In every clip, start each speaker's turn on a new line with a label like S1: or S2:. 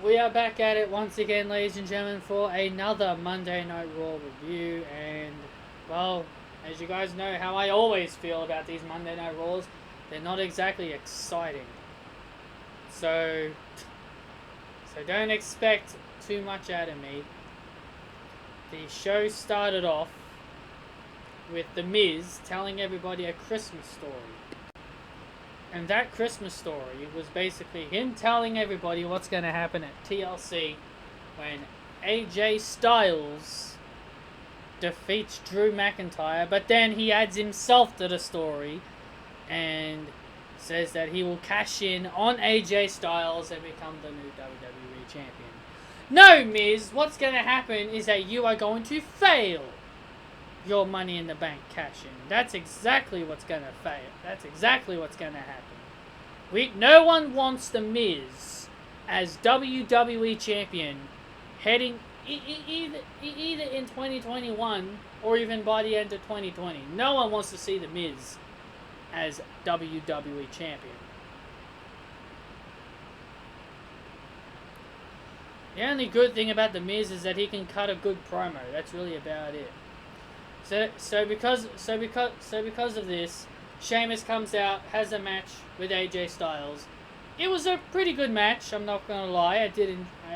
S1: We are back at it once again, ladies and gentlemen, for another Monday Night Raw review. And, well, as you guys know how I always feel about these Monday Night Raws, they're not exactly exciting. So don't expect too much out of me. The show started off with The Miz telling everybody a Christmas story. And that Christmas story was basically him telling everybody what's going to happen at TLC when AJ Styles defeats Drew McIntyre, but then he adds himself to the story and says that he will cash in on AJ Styles and become the new WWE champion. No, Miz, what's going to happen is that you are going to fail your Money in the Bank cash in. That's exactly what's going to fail. That's exactly what's going to happen. No one wants The Miz as WWE champion heading either in 2021 or even by the end of 2020. No one wants to see The Miz as WWE champion. The only good thing about The Miz is that he can cut a good promo. That's really about it. So because of this, Sheamus comes out, has a match with AJ Styles. It was a pretty good match, I'm not gonna lie. I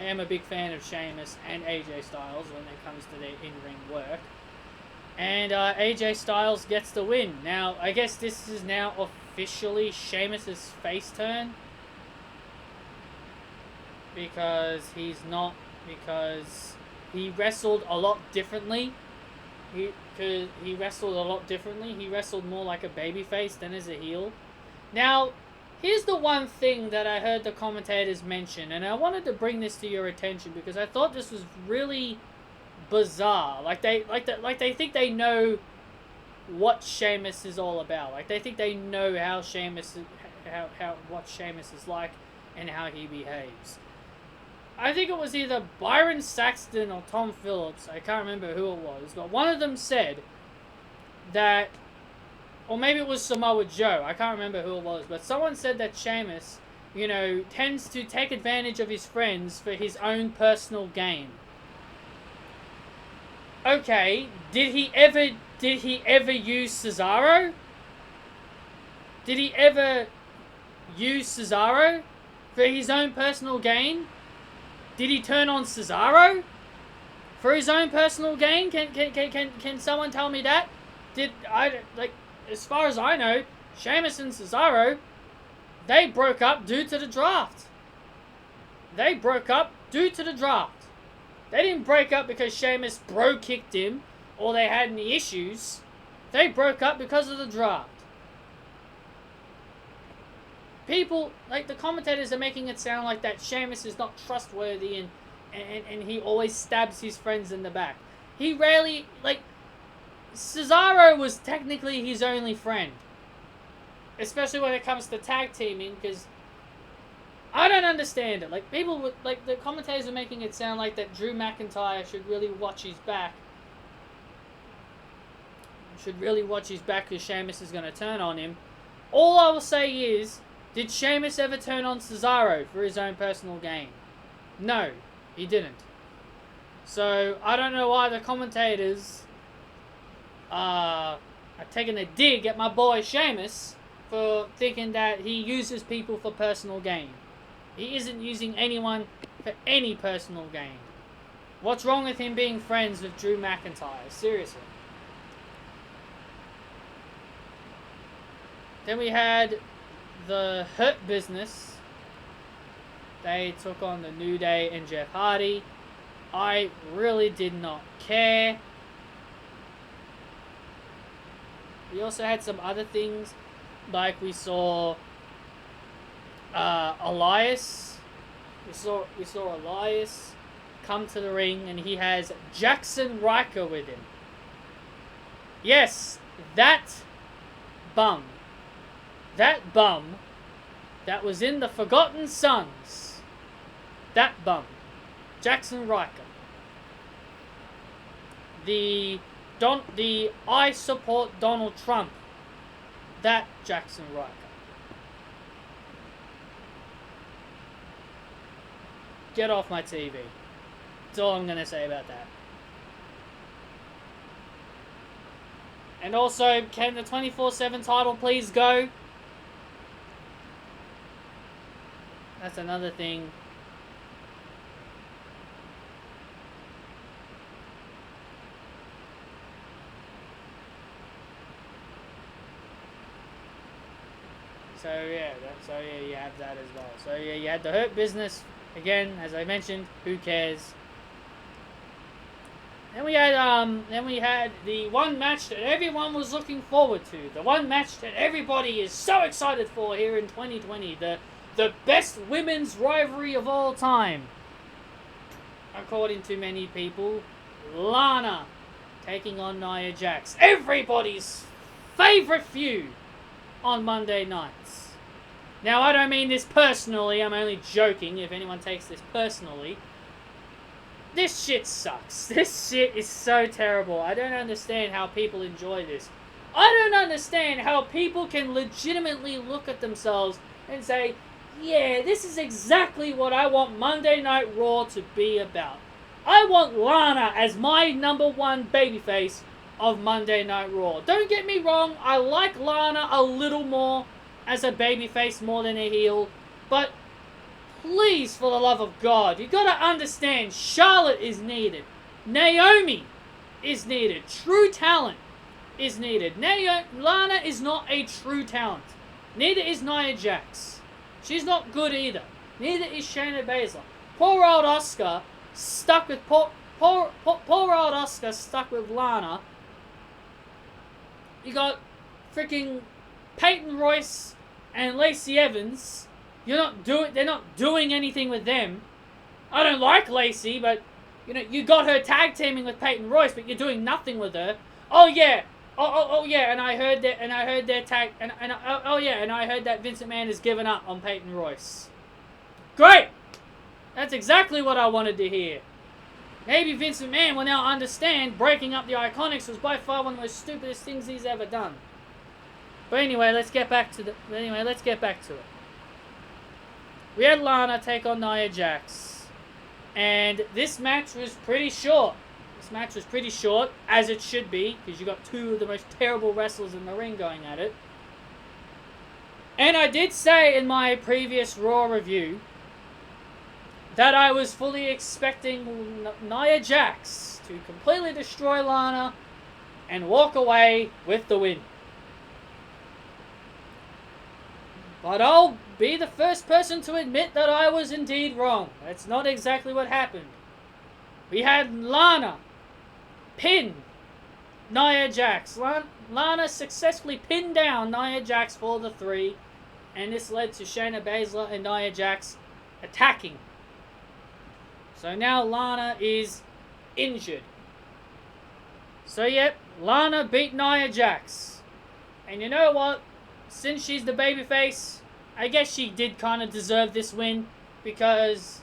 S1: am a big fan of Sheamus and AJ Styles when it comes to their in-ring work. And AJ Styles gets the win. Now, I guess this is now officially Sheamus' face turn. Because he wrestled a lot differently. He wrestled a lot differently. He wrestled more like a babyface than as a heel. Now, here's the one thing that I heard the commentators mention, and I wanted to bring this to your attention because I thought this was really bizarre. Like they think they know what Sheamus is all about. Like they think they know how what Sheamus is like and how he behaves. I think it was either Byron Saxton or Tom Phillips. I can't remember who it was. But one of them said that, or maybe it was Samoa Joe. I can't remember who it was. But someone said that Sheamus, tends to take advantage of his friends for his own personal gain. Okay, did he ever use Cesaro? Did he ever use Cesaro for his own personal gain? Did he turn on Cesaro for his own personal gain? Can someone tell me that? As far as I know, Sheamus and Cesaro, they broke up due to the draft. They didn't break up because Sheamus bro-kicked him or they had any issues. They broke up because of the draft. People, the commentators are making it sound like that Sheamus is not trustworthy and he always stabs his friends in the back. He rarely, Cesaro was technically his only friend. Especially when it comes to tag teaming, because I don't understand it. The commentators are making it sound like that Drew McIntyre should really watch his back. Because Sheamus is going to turn on him. All I will say is, did Sheamus ever turn on Cesaro for his own personal gain? No, he didn't. So, I don't know why the commentators are taking a dig at my boy Sheamus for thinking that he uses people for personal gain. He isn't using anyone for any personal gain. What's wrong with him being friends with Drew McIntyre? Seriously. Then we had the Hurt Business. They took on the New Day and Jeff Hardy. I really did not care. We also had some other things, like we saw Elias. We saw Elias come to the ring, and he has Jackson Riker with him. Yes, that bum that was in the Forgotten Sons. That bum. Jackson Riker. The I support Donald Trump. That Jackson Riker. get off my TV. That's all I'm going to say about that. And also, can the 24/7 title please go? That's another thing. So yeah, you have that as well. So yeah, you had the Hurt Business again, as I mentioned. Who cares? Then we had the one match that everyone was looking forward to. The one match that everybody is so excited for here in 2020. The best women's rivalry of all time, according to many people. Lana taking on Nia Jax. Everybody's favorite feud on Monday nights. Now, I don't mean this personally. I'm only joking if anyone takes this personally. This shit sucks. This shit is so terrible. I don't understand how people enjoy this. I don't understand how people can legitimately look at themselves and say, yeah, this is exactly what I want Monday Night Raw to be about. I want Lana as my number one babyface of Monday Night Raw. Don't get me wrong, I like Lana a little more as a babyface more than a heel, but please, for the love of God, you gotta understand, Charlotte is needed. Naomi is needed. True talent is needed. Lana is not a true talent. Neither is Nia Jax. She's not good either. Neither is Shayna Baszler. Poor old Asuka stuck with poor old Asuka stuck with Lana. You got freaking Peyton Royce and Lacey Evans. They're not doing anything with them. I don't like Lacey, but you got her tag teaming with Peyton Royce, but you're doing nothing with her. Oh yeah. Oh yeah, and I heard their tag and I heard that Vince McMahon has given up on Peyton Royce. Great! That's exactly what I wanted to hear. Maybe Vince McMahon will now understand breaking up the Iconics was by far one of the most stupidest things he's ever done. But anyway, let's get back to it. We had Lana take on Nia Jax, and this match was pretty short. This match was pretty short, as it should be, because you got two of the most terrible wrestlers in the ring going at it. And I did say in my previous Raw review that I was fully expecting Nia Jax to completely destroy Lana and walk away with the win. But I'll be the first person to admit that I was indeed wrong. That's not exactly what happened. We had Lana pin Nia Jax. Lana successfully pinned down Nia Jax for the 3, and this led to Shayna Baszler and Nia Jax attacking. So now Lana is injured. So yep, Lana beat Nia Jax. And you know what? Since she's the babyface, I guess she did kind of deserve this win, because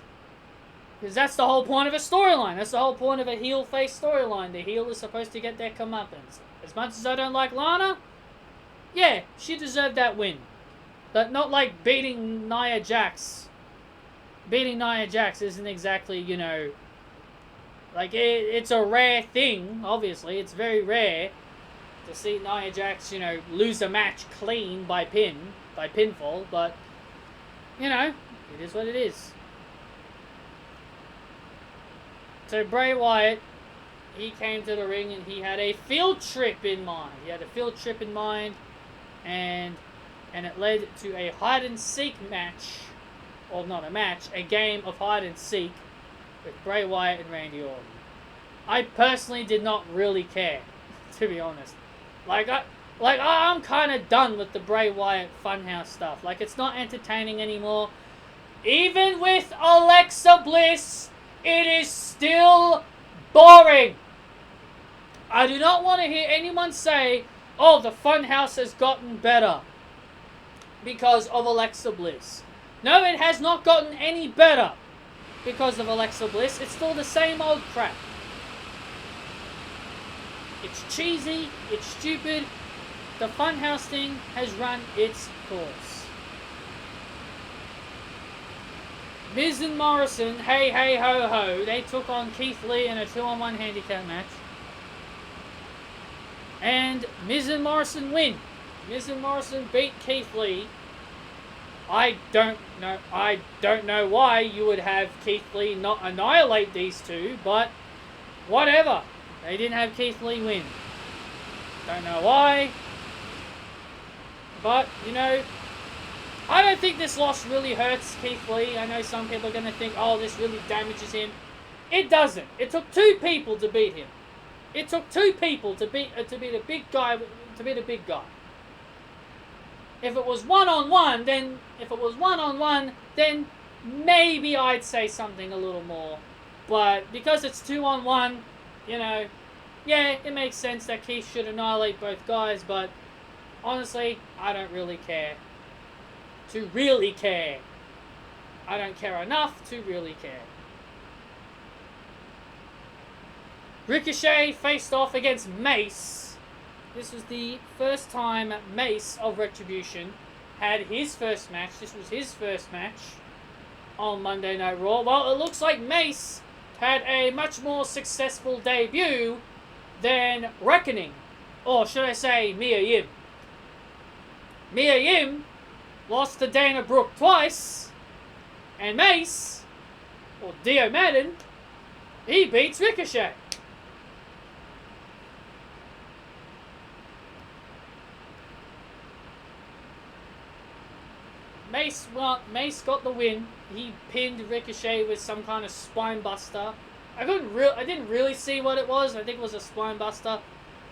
S1: that's the whole point of a storyline. That's the whole point of a heel-face storyline. The heel is supposed to get their comeuppance. As much as I don't like Lana, yeah, she deserved that win. But not like beating Nia Jax. Beating Nia Jax isn't exactly, like it's a rare thing, obviously. It's very rare to see Nia Jax, lose a match clean by pinfall, but, it is what it is. So Bray Wyatt, he came to the ring and he had a field trip in mind. And it led to a hide-and-seek match, or not a match, a game of hide-and-seek with Bray Wyatt and Randy Orton. I personally did not really care, to be honest. I'm kind of done with the Bray Wyatt Funhouse stuff. Like, it's not entertaining anymore. Even with Alexa Bliss, it is still boring. I do not want to hear anyone say, oh, the Funhouse has gotten better because of Alexa Bliss. No, it has not gotten any better because of Alexa Bliss. It's still the same old crap. It's cheesy, it's stupid. The Funhouse thing has run its course. Miz and Morrison, hey, hey, ho, ho, they took on Keith Lee in a 2-on-1 handicap match. And Miz and Morrison win. Miz and Morrison beat Keith Lee. I don't know why you would have Keith Lee not annihilate these two, but whatever. They didn't have Keith Lee win. Don't know why. But, you know, I don't think this loss really hurts Keith Lee. I know some people are going to think, oh, this really damages him. It doesn't. It took 2 people to beat him. It took 2 people to beat the big guy. If it was one-on-one, then maybe I'd say something a little more. But because it's 2-on-1, you know, yeah, it makes sense that Keith should annihilate both guys, but honestly, I don't really care. To really care. I don't care enough to really care. Ricochet faced off against Mace. This was the first time Mace of Retribution had his first match. This was his first match on Monday Night Raw. Well, it looks like Mace had a much more successful debut than Reckoning. Or should I say Mia Yim. Mia Yim lost to Dana Brooke twice. And Mace, or Dio Madden, he beats Ricochet. Mace got the win. He pinned Ricochet with some kind of spine buster. I didn't really see what it was. I think it was a spine buster,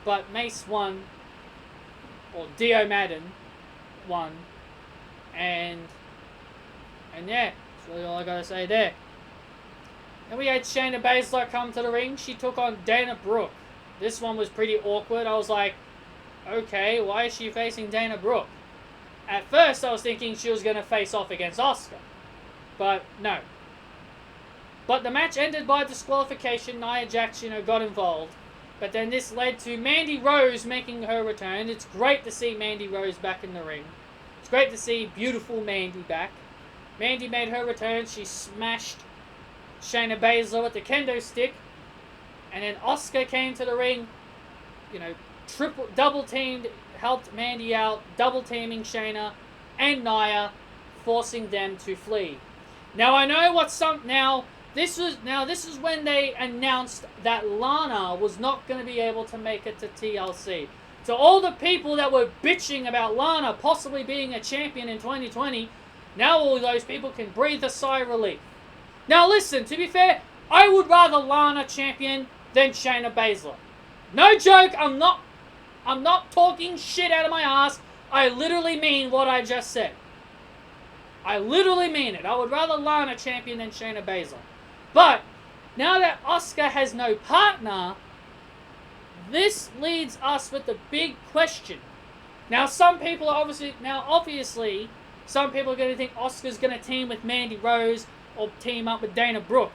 S1: but Mace won, or Dio Madden won, and yeah, that's really all I gotta say there. Then we had Shayna Baszler come to the ring. She took on Dana Brooke. This one was pretty awkward. I was like, okay, why is she facing Dana Brooke? At first, I was thinking she was going to face off against Asuka. But, no. But the match ended by disqualification. Nia Jax, got involved. But then this led to Mandy Rose making her return. It's great to see Mandy Rose back in the ring. It's great to see beautiful Mandy back. Mandy made her return. She smashed Shayna Baszler with the kendo stick. And then Asuka came to the ring. Double teamed, helped Mandy out, double teaming Shayna and Nia, forcing them to flee. Now I know this is when they announced that Lana was not going to be able to make it to TLC. So all the people that were bitching about Lana possibly being a champion in 2020, now all those people can breathe a sigh of relief. Now listen, to be fair, I would rather Lana champion than Shayna Baszler. No joke, I'm not talking shit out of my ass. I literally mean what I just said. I literally mean it. I would rather Lana champion than Shayna Baszler. But, now that Asuka has no partner, this leads us with the big question. Now, obviously, some people are going to think Asuka's going to team with Mandy Rose or team up with Dana Brooke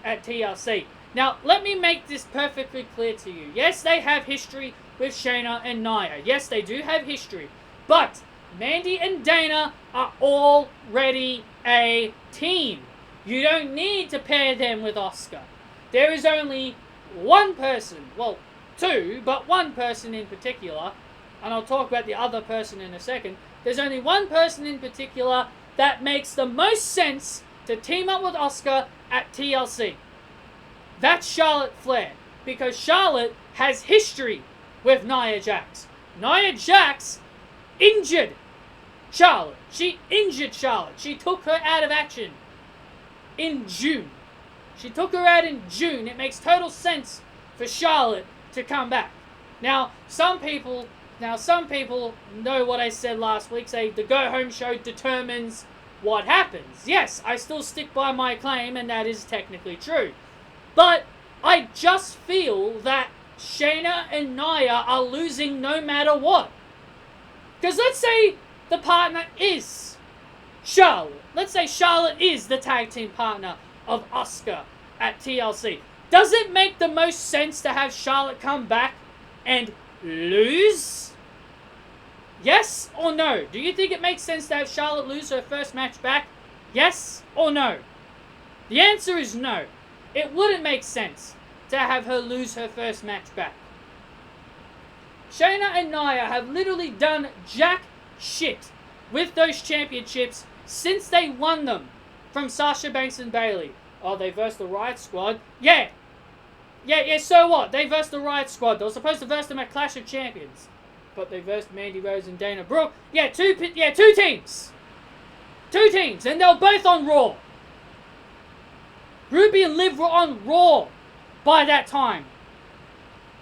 S1: at TLC. Now, let me make this perfectly clear to you. Yes, they have history with Shayna and Nia. Yes, they do have history. But Mandy and Dana are already a team. You don't need to pair them with Asuka. There is only one person, well, 2, but one person in particular, and I'll talk about the other person in a second. There's only one person in particular that makes the most sense to team up with Asuka at TLC. That's Charlotte Flair, because Charlotte has history with Nia Jax. Nia Jax injured Charlotte. She injured Charlotte. She took her out of action in June. She took her out in June. It makes total sense for Charlotte to come back. Now, some people know what I said last week, say the go-home show determines what happens. Yes, I still stick by my claim, and that is technically true. But I just feel that Shayna and Nia are losing no matter what. Because let's say the partner is Charlotte. Let's say Charlotte is the tag team partner of Asuka at TLC. Does it make the most sense to have Charlotte come back and lose? Yes or no? Do you think it makes sense to have Charlotte lose her first match back? Yes or no? The answer is no. It wouldn't make sense to have her lose her first match back. Shayna and Nia have literally done jack shit with those championships since they won them from Sasha Banks and Bayley. Oh, they versed the Riot Squad? Yeah, so what? They versed the Riot Squad. They were supposed to verse them at Clash of Champions. But they versed Mandy Rose and Dana Brooke. Two teams. Two teams, and they were both on Raw. Ruby and Liv were on Raw by that time.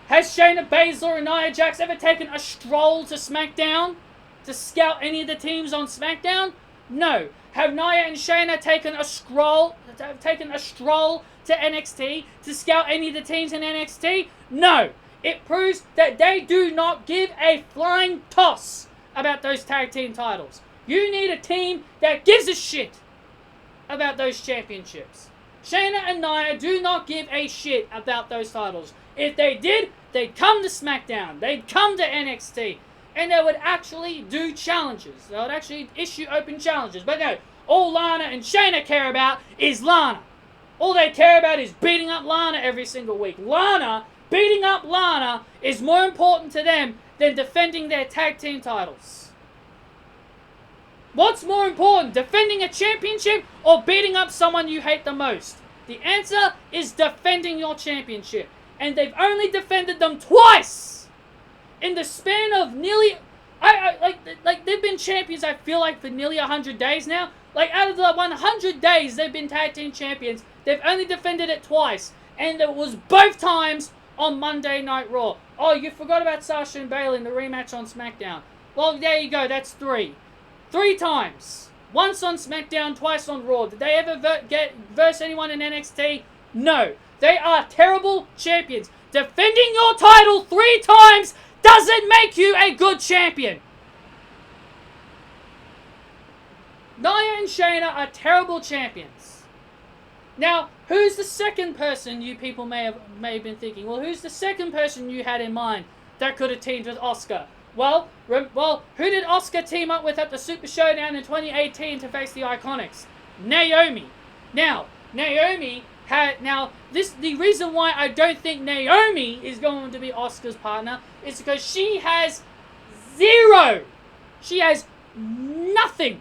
S1: Has Shayna Baszler and Nia Jax ever taken a stroll to SmackDown to scout any of the teams on SmackDown? No. Have Nia and Shayna taken a stroll to NXT to scout any of the teams in NXT? No. It proves that they do not give a flying toss about those tag team titles. You need a team that gives a shit about those championships. Shayna and Nia do not give a shit about those titles. If they did, they'd come to SmackDown. They'd come to NXT. And they would actually do challenges. They would actually issue open challenges. But no, all Lana and Shayna care about is Lana. All they care about is beating up Lana every single week. Beating up Lana is more important to them than defending their tag team titles. What's more important, defending a championship or beating up someone you hate the most? The answer is defending your championship. And they've only defended them twice in the span of nearly... Like they've been champions, I feel like, for nearly 100 days now. Like, out of the 100 days they've been tag team champions, they've only defended it twice. And it was both times on Monday Night Raw. Oh, you forgot about Sasha and Bayley in the rematch on SmackDown. Well, there you go, that's 3. 3 times. Once on SmackDown, twice on Raw. Did they ever verse anyone in NXT? No. They are terrible champions. Defending your title 3 times doesn't make you a good champion. Nia and Shayna are terrible champions. Now, who's the second person you people may have been thinking? Well, who's the second person you had in mind that could have teamed with Asuka? Well, who did Asuka team up with at the Super Showdown in 2018 to face the Iconics? Naomi. Now, Naomi had... Now, the reason why I don't think Naomi is going to be Asuka's partner is because she has zero. She has nothing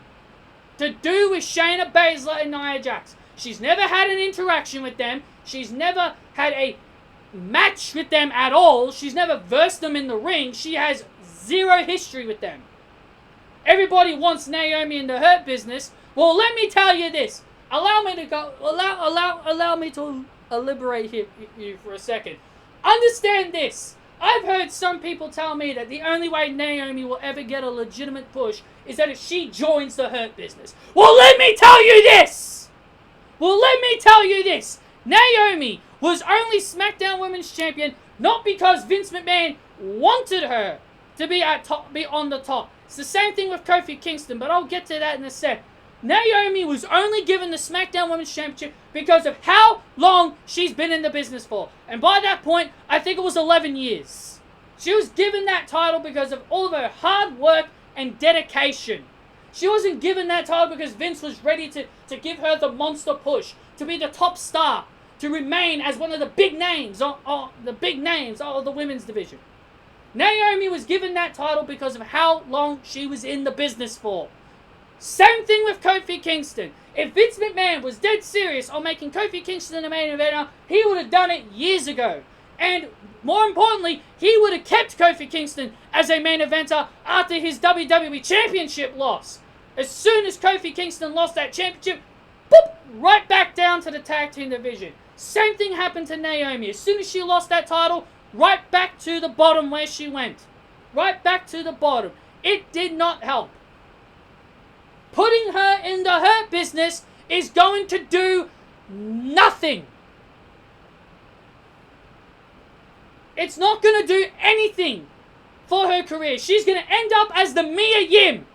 S1: to do with Shayna Baszler and Nia Jax. She's never had an interaction with them. She's never had a match with them at all. She's never versed them in the ring. She has zero history with them. Everybody wants Naomi in the Hurt Business. Well, let me tell you this. Allow me to elaborate you for a second. Understand this. I've heard some people tell me that the only way Naomi will ever get a legitimate push is that if she joins the Hurt Business. Well, let me tell you this. Naomi was only SmackDown Women's Champion not because Vince McMahon wanted her to be on the top. It's the same thing with Kofi Kingston, but I'll get to that in a sec. Naomi was only given the SmackDown Women's Championship because of how long she's been in the business for. And by that point, I think it was 11 years. She was given that title because of all of her hard work and dedication. She wasn't given that title because Vince was ready to give her the monster push, to be the top star, to remain as one of the big names of the women's division. Naomi was given that title because of how long she was in the business for. Same thing with Kofi Kingston. If Vince McMahon was dead serious on making Kofi Kingston the main eventer, he would have done it years ago. And more importantly, he would have kept Kofi Kingston as a main eventer after his WWE Championship loss. As soon as Kofi Kingston lost that championship, boop, right back down to the tag team division. Same thing happened to Naomi. As soon as she lost that title, right back to the bottom where she went. Right back to the bottom. It did not help. Putting her in the Hurt Business is going to do nothing. It's not going to do anything for her career. She's going to end up as the Mia Yim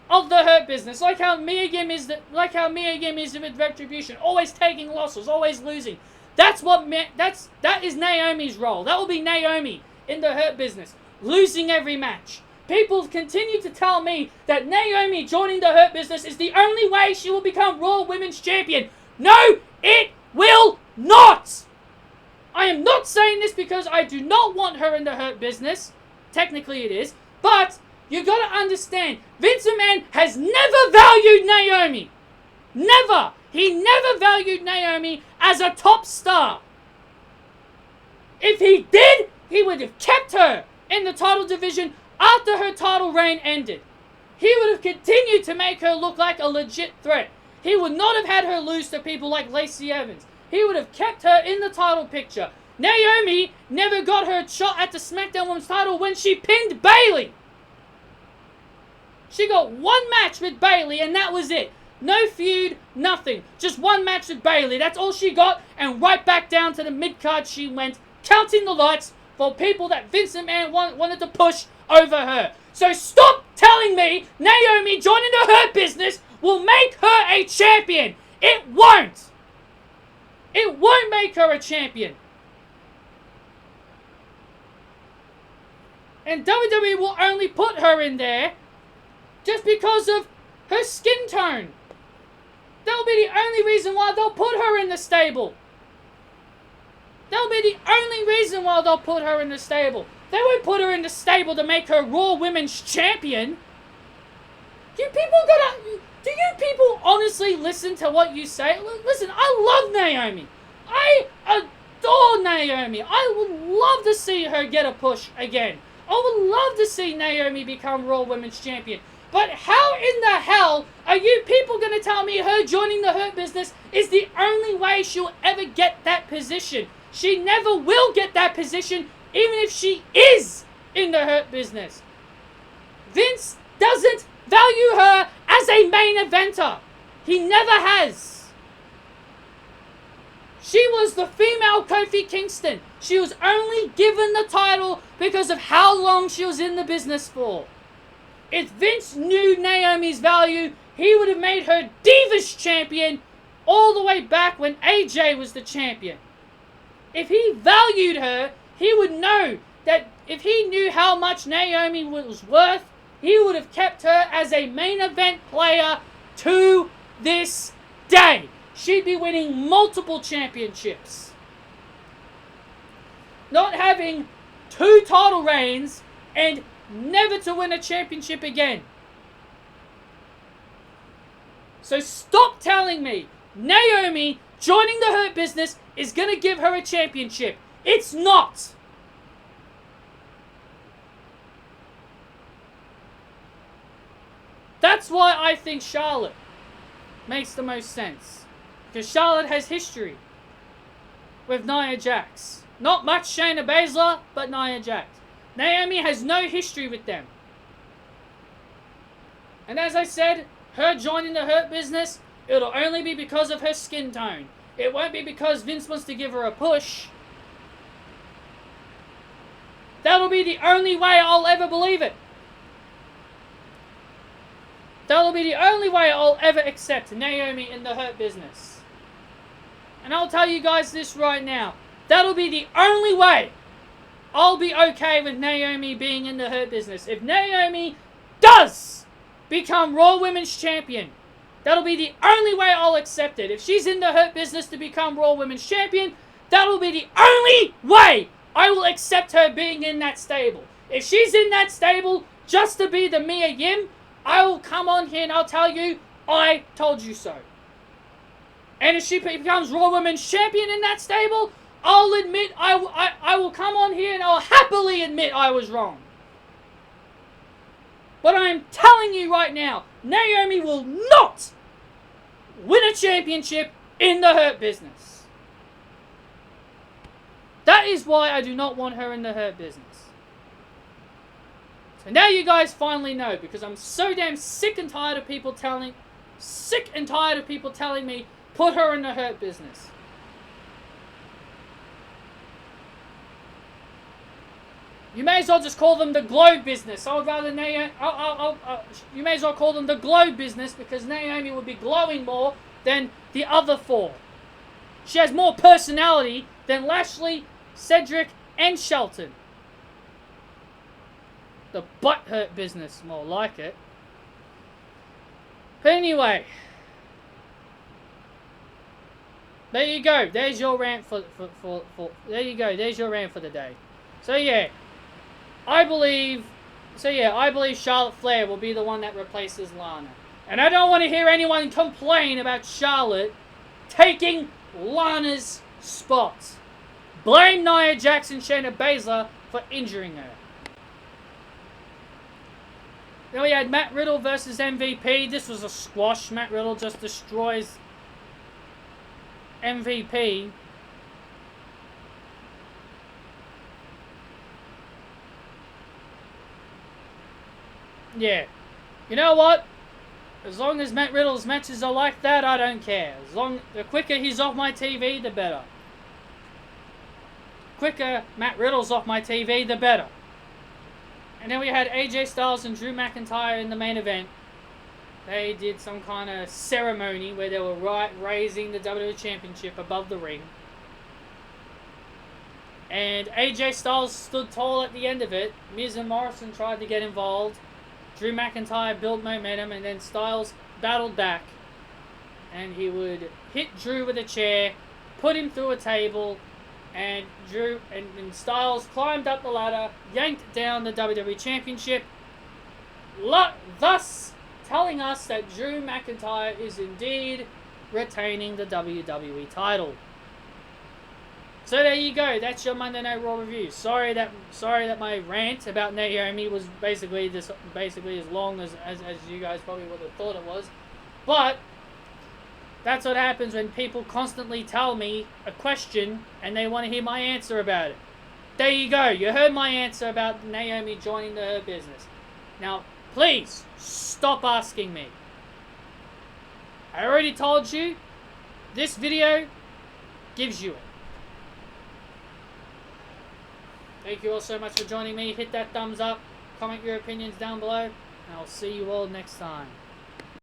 S1: of the Hurt Business, like how Mia Yim is with Retribution, always taking losses, always losing. That is Naomi's role. That will be Naomi in the Hurt Business, losing every match. People continue to tell me that Naomi joining the Hurt Business is the only way she will become Raw Women's Champion. No, it will not! I am not saying this because I do not want her in the Hurt Business. Technically it is. But you gotta understand, Vince McMahon has never valued Naomi. Never! He never valued Naomi as a top star. If he did, he would have kept her in the title division after her title reign ended. He would have continued to make her look like a legit threat. He would not have had her lose to people like Lacey Evans. He would have kept her in the title picture. Naomi never got her shot at the SmackDown Women's title when she pinned Bayley. She got one match with Bayley and that was it. No feud, nothing. Just one match with Bayley. That's all she got. And right back down to the mid-card she went, counting the lights for people that Vince McMahon wanted to push over her. So stop telling me Naomi joining the Hurt Business will make her a champion. It won't. It won't make her a champion. And WWE will only put her in there just because of her skin tone. That'll be the only reason why they'll put her in the stable. That'll be the only reason why they'll put her in the stable. They won't put her in the stable to make her Raw Women's Champion. Do you people honestly listen to what you say? Listen, I love Naomi. I adore Naomi. I would love to see her get a push again. I would love to see Naomi become Raw Women's Champion. But how in the hell are you people going to tell me her joining the Hurt Business is the only way she'll ever get that position? She never will get that position, even if she is in the Hurt Business. Vince doesn't value her as a main eventer. He never has. She was the female Kofi Kingston. She was only given the title because of how long she was in the business for. If Vince knew Naomi's value, he would have made her Divas Champion all the way back when AJ was the champion. If he valued her, he would know that if he knew how much Naomi was worth, he would have kept her as a main event player to this day. She'd be winning multiple championships. Not having 2 title reigns and never to win a championship again. So stop telling me Naomi joining the Hurt Business is going to give her a championship. It's not. That's why I think Charlotte makes the most sense. Because Charlotte has history with Nia Jax. Not much Shayna Baszler, but Nia Jax. Naomi has no history with them. And as I said, her joining the Hurt Business, it'll only be because of her skin tone. It won't be because Vince wants to give her a push. That'll be the only way I'll ever believe it. That'll be the only way I'll ever accept Naomi in the Hurt Business. And I'll tell you guys this right now. That'll be the only way I'll be okay with Naomi being in the Hurt Business. If Naomi does become Raw Women's Champion, that'll be the only way I'll accept it. If she's in the Hurt Business to become Raw Women's Champion, that'll be the only way I will accept her being in that stable. If she's in that stable just to be the Mia Yim, I will come on here and I'll tell you, I told you so. And if she becomes Raw Women's Champion in that stable, I'll admit, I will come on here and I'll happily admit I was wrong. But I'm telling you right now, Naomi will not win a championship in the Hurt Business. That is why I do not want her in the Hurt Business. So now you guys finally know, because I'm so damn sick and tired of people telling me, put her in the Hurt Business. You may as well just call them the Globe Business. I would rather you may as well call them the Globe Business, because Naomi would be glowing more than the other 4. She has more personality than Lashley, Cedric, and Shelton. The Butthurt Business, more like it. But anyway, There you go. There's your rant for there you go. There's your rant for the day. So yeah, I believe Charlotte Flair will be the one that replaces Lana. And I don't want to hear anyone complain about Charlotte taking Lana's spot. Blame Nia Jax and Shayna Baszler for injuring her. Then we had Matt Riddle versus MVP. This was a squash. Matt Riddle just destroys MVP. Yeah. You know what? As long as Matt Riddle's matches are like that, I don't care. The quicker he's off my TV, the better. Quicker Matt Riddle's off my TV, the better. And then we had AJ Styles and Drew McIntyre in the main event. They did some kind of ceremony where they were raising the WWE Championship above the ring. And AJ Styles stood tall at the end of it. Miz and Morrison tried to get involved. Drew McIntyre built momentum, and then Styles battled back. And he would hit Drew with a chair, put him through a table, and Styles climbed up the ladder, yanked down the WWE Championship, thus telling us that Drew McIntyre is indeed retaining the WWE title. So there you go. That's your Monday Night Raw review. Sorry that my rant about Naomi was basically as long as you guys probably would have thought it was. But that's what happens when people constantly tell me a question and they want to hear my answer about it. There you go. You heard my answer about Naomi joining the Hurt Business. Now, please stop asking me. I already told you. This video gives you it. Thank you all so much for joining me. Hit that thumbs up. Comment your opinions down below. And I'll see you all next time.